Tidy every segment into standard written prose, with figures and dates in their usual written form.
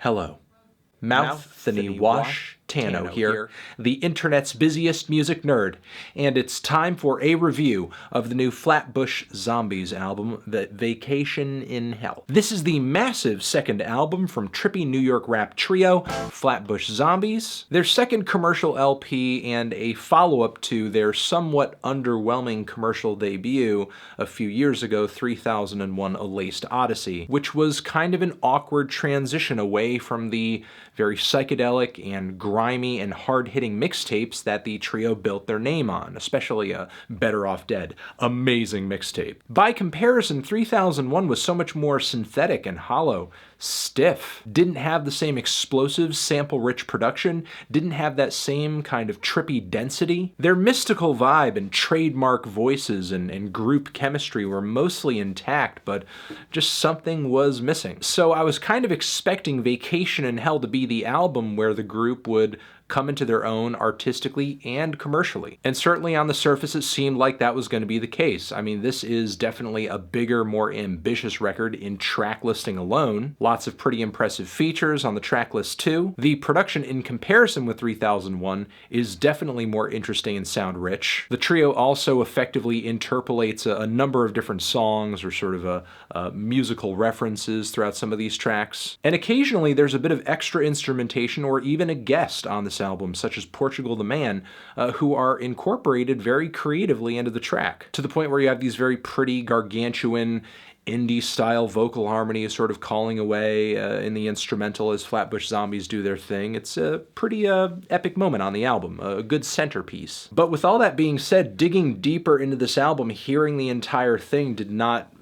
Hello. Mouthany Wash Tano here, the internet's busiest music nerd, and it's time for a review of the new Flatbush Zombies album, Vacation in Hell. This is the massive second album from trippy New York rap trio, Flatbush Zombies, their second commercial LP and a follow-up to their somewhat underwhelming commercial debut a few years ago, 3001 A Laced Odyssey, which was kind of an awkward transition away from the very psychedelic and grimy and hard-hitting mixtapes that the trio built their name on, especially Better Off Dead. Amazing mixtape. By comparison, 3001 was so much more synthetic and hollow, stiff, didn't have the same explosive, sample-rich production, didn't have that same kind of trippy density. Their mystical vibe and trademark voices and group chemistry were mostly intact, but just something was missing. So I was kind of expecting Vacation in Hell to be the album where the group would come into their own artistically and commercially. And certainly on the surface it seemed like that was going to be the case. I mean, this is definitely a bigger, more ambitious record in track listing alone. Lots of pretty impressive features on the track list too. The production in comparison with 3001 is definitely more interesting and sound rich. The trio also effectively interpolates a number of different songs or sort of musical references throughout some of these tracks. And occasionally there's a bit of extra instrumentation or even a guest on this album, such as Portugal the Man, who are incorporated very creatively into the track, to the point where you have these very pretty, gargantuan, indie-style vocal harmonies sort of calling away in the instrumental as Flatbush Zombies do their thing. It's a pretty epic moment on the album, a good centerpiece. But with all that being said, digging deeper into this album, hearing the entire thing did not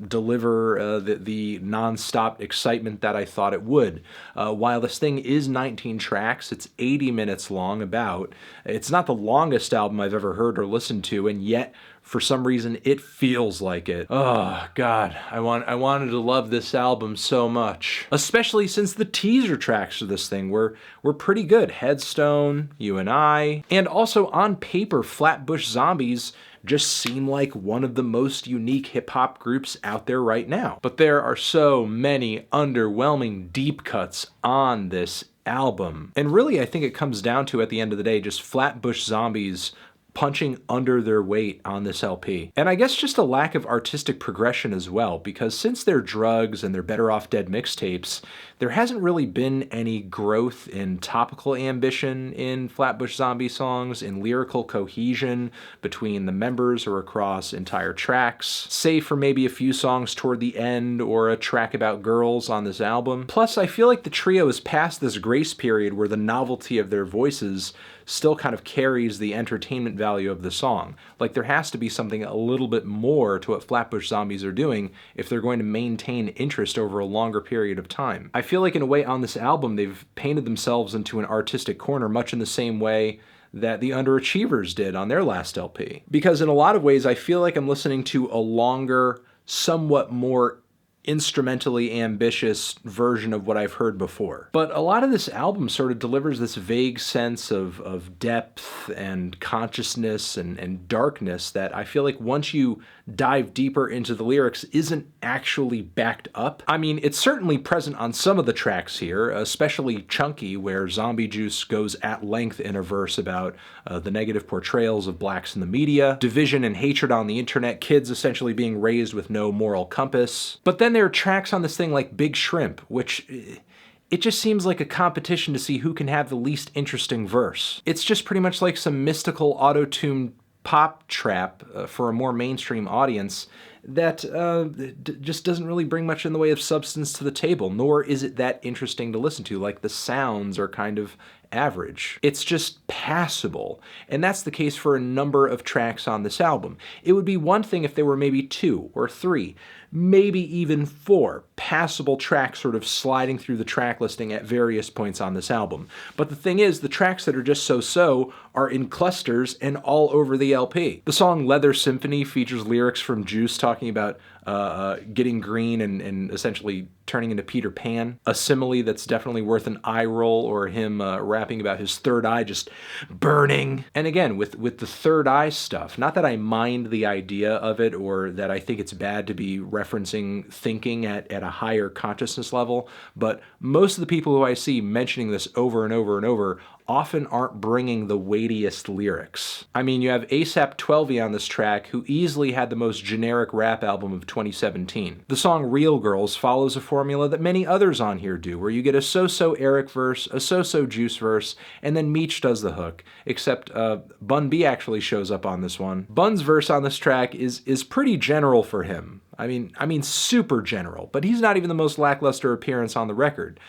deliver the non-stop excitement that I thought it would. While this thing is 19 tracks, it's 80 minutes long about. It's not the longest album I've ever heard or listened to, and yet for some reason it feels like it. Oh God, I wanted to love this album so much. Especially since the teaser tracks of this thing were pretty good. Headstone, You and I, and also on paper Flatbush Zombies just seem like one of the most unique hip-hop groups out there right now. But there are so many underwhelming deep cuts on this album. And really, I think it comes down to, at the end of the day, just Flatbush Zombies punching under their weight on this LP. And I guess just a lack of artistic progression as well, because since their Drugs and their Better Off Dead mixtapes, there hasn't really been any growth in topical ambition in Flatbush Zombie songs, in lyrical cohesion between the members or across entire tracks, save for maybe a few songs toward the end or a track about girls on this album. Plus, I feel like the trio is past this grace period where the novelty of their voices still kind of carries the entertainment value of the song. Like, there has to be something a little bit more to what Flatbush Zombies are doing if they're going to maintain interest over a longer period of time. I feel like in a way on this album they've painted themselves into an artistic corner much in the same way that the Underachievers did on their last LP. Because in a lot of ways I feel like I'm listening to a longer, somewhat more instrumentally ambitious version of what I've heard before. But a lot of this album sort of delivers this vague sense of depth and consciousness and darkness that I feel like once you dive deeper into the lyrics isn't actually backed up. I mean, it's certainly present on some of the tracks here, especially Chunky, where Zombie Juice goes at length in a verse about the negative portrayals of blacks in the media, division and hatred on the internet, kids essentially being raised with no moral compass. But then there are tracks on this thing like Big Shrimp, which it just seems like a competition to see who can have the least interesting verse. It's just pretty much like some mystical auto-tuned pop trap for a more mainstream audience that just doesn't really bring much in the way of substance to the table, nor is it that interesting to listen to. Like, the sounds are kind of average. It's just passable, and that's the case for a number of tracks on this album. It would be one thing if there were maybe 2 or 3, maybe even 4 passable tracks sort of sliding through the track listing at various points on this album. But the thing is, the tracks that are just so-so are in clusters and all over the LP. The song Leather Symphony features lyrics from Juice talking talking about getting green and essentially turning into Peter Pan. A simile that's definitely worth an eye roll, or him rapping about his third eye just burning. And again, with the third eye stuff, not that I mind the idea of it or that I think it's bad to be referencing thinking at a higher consciousness level, but most of the people who I see mentioning this over and over and over often aren't bringing the weightiest lyrics. I mean, you have ASAP 12 on this track, who easily had the most generic rap album of 2017. The song Real Girls follows a formula that many others on here do, where you get a so-so Eric verse, a so-so Juice verse, and then Meech does the hook, except Bun B actually shows up on this one. Bun's verse on this track is pretty general for him. I mean super general, but he's not even the most lackluster appearance on the record.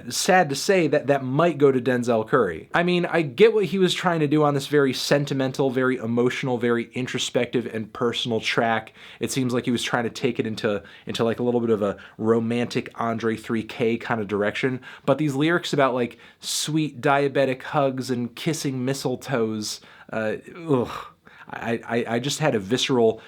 Sad to say that might go to Denzel Curry. I mean, I get what he was trying to do on this very sentimental, very emotional, very introspective and personal track. It seems like he was trying to take it into like a little bit of a romantic Andre 3K kind of direction. But these lyrics about like sweet diabetic hugs and kissing mistletoes, I just had a visceral,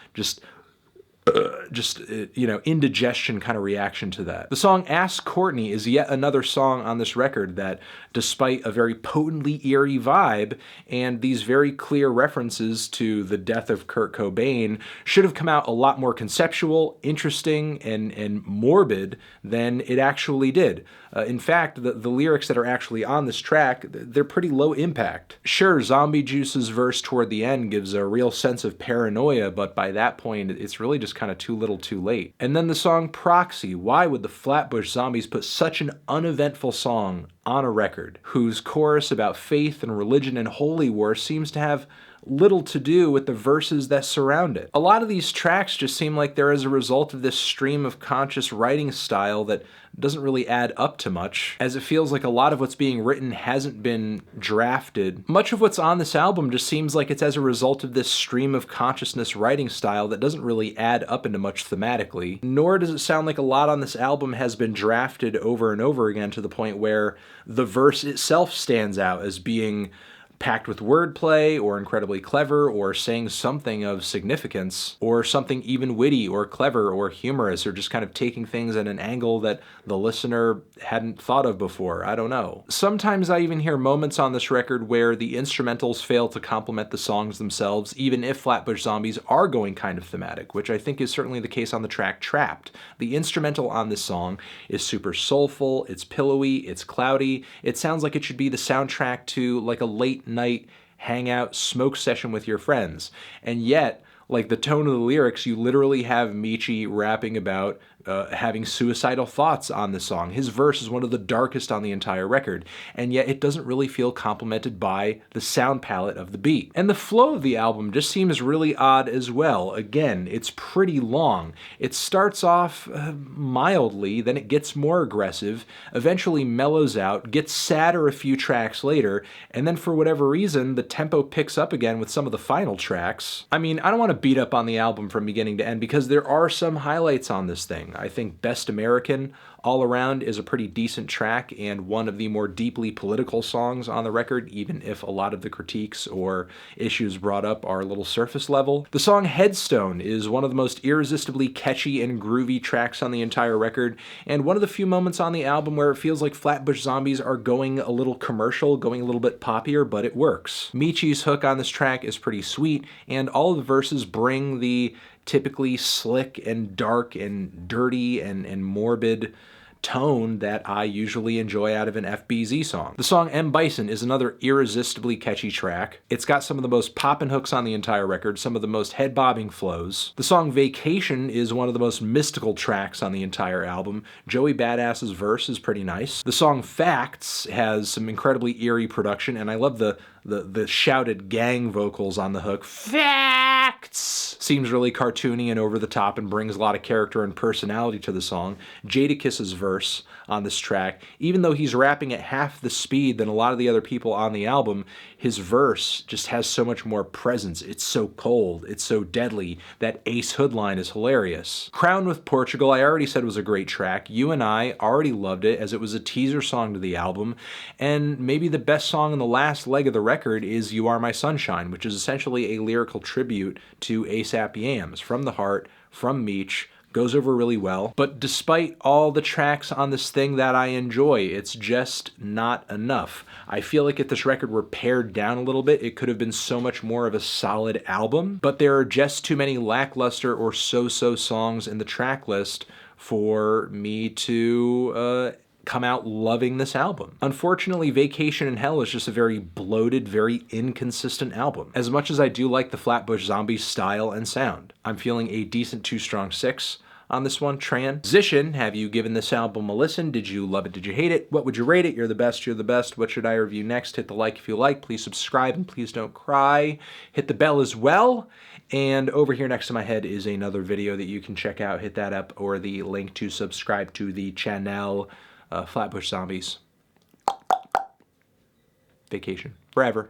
indigestion kind of reaction to that. The song Ask Courtney is yet another song on this record that, despite a very potently eerie vibe and these very clear references to the death of Kurt Cobain, should have come out a lot more conceptual, interesting, and morbid than it actually did. In fact, the lyrics that are actually on this track, they're pretty low impact. Sure, Zombie Juice's verse toward the end gives a real sense of paranoia, but by that point, it's really just kind of too little too late. And then the song Proxy. Why would the Flatbush Zombies put such an uneventful song on a record whose chorus about faith and religion and holy war seems to have little to do with the verses that surround it? A lot of these tracks just seem like they're as a result of this stream of conscious writing style that doesn't really add up to much, as it feels like a lot of what's being written hasn't been drafted. Much of what's on this album just seems like it's as a result of this stream of consciousness writing style that doesn't really add up into much thematically, nor does it sound like a lot on this album has been drafted over and over again to the point where the verse itself stands out as being packed with wordplay or incredibly clever or saying something of significance or something even witty or clever or humorous or just kind of taking things at an angle that the listener hadn't thought of before. I don't know. Sometimes I even hear moments on this record where the instrumentals fail to complement the songs themselves, even if Flatbush Zombies are going kind of thematic, which I think is certainly the case on the track Trapped. The instrumental on this song is super soulful, it's pillowy, it's cloudy, it sounds like it should be the soundtrack to like a late night hangout smoke session with your friends. And yet, like the tone of the lyrics, you literally have Meechy rapping about having suicidal thoughts on the song. His verse is one of the darkest on the entire record, and yet it doesn't really feel complemented by the sound palette of the beat. And the flow of the album just seems really odd as well. Again, it's pretty long. It starts off mildly, then it gets more aggressive, eventually mellows out, gets sadder a few tracks later, and then for whatever reason, the tempo picks up again with some of the final tracks. I mean, I don't want to beat up on the album from beginning to end because there are some highlights on this thing. I think Best American all around is a pretty decent track and one of the more deeply political songs on the record, even if a lot of the critiques or issues brought up are a little surface level. The song Headstone is one of the most irresistibly catchy and groovy tracks on the entire record, and one of the few moments on the album where it feels like Flatbush Zombies are going a little commercial, going a little bit poppier, but it works. Meechy's hook on this track is pretty sweet, and all of the verses bring the typically slick and dark and dirty and morbid tone that I usually enjoy out of an FBZ song. The song M. Bison is another irresistibly catchy track. It's got some of the most poppin' hooks on the entire record, some of the most head-bobbing flows. The song Vacation is one of the most mystical tracks on the entire album. Joey Badass's verse is pretty nice. The song Facts has some incredibly eerie production, and I love the shouted gang vocals on the hook. Facts! Seems really cartoony and over the top and brings a lot of character and personality to the song. Jadakiss's verse on this track, even though he's rapping at half the speed than a lot of the other people on the album, his verse just has so much more presence. It's so cold, it's so deadly. That Ace Hood line is hilarious. Crown with Portugal, I already said was a great track. You and I already loved it as it was a teaser song to the album, and maybe the best song in the last leg of the record is You Are My Sunshine, which is essentially a lyrical tribute to ASAP Yams, From the Heart, from Meech. Goes over really well. But despite all the tracks on this thing that I enjoy, it's just not enough. I feel like if this record were pared down a little bit, it could have been so much more of a solid album, but there are just too many lackluster or so-so songs in the track list for me to come out loving this album. Unfortunately, Vacation in Hell is just a very bloated, very inconsistent album. As much as I do like the Flatbush Zombies style and sound, I'm feeling a decent 2 strong 6 on this one. Transition, have you given this album a listen? Did you love it? Did you hate it? What would you rate it? You're the best, you're the best. What should I review next? Hit the like if you like. Please subscribe and please don't cry. Hit the bell as well. And over here next to my head is another video that you can check out. Hit that up, or the link to subscribe to the channel. Flatbush Zombies. Vacation. Forever.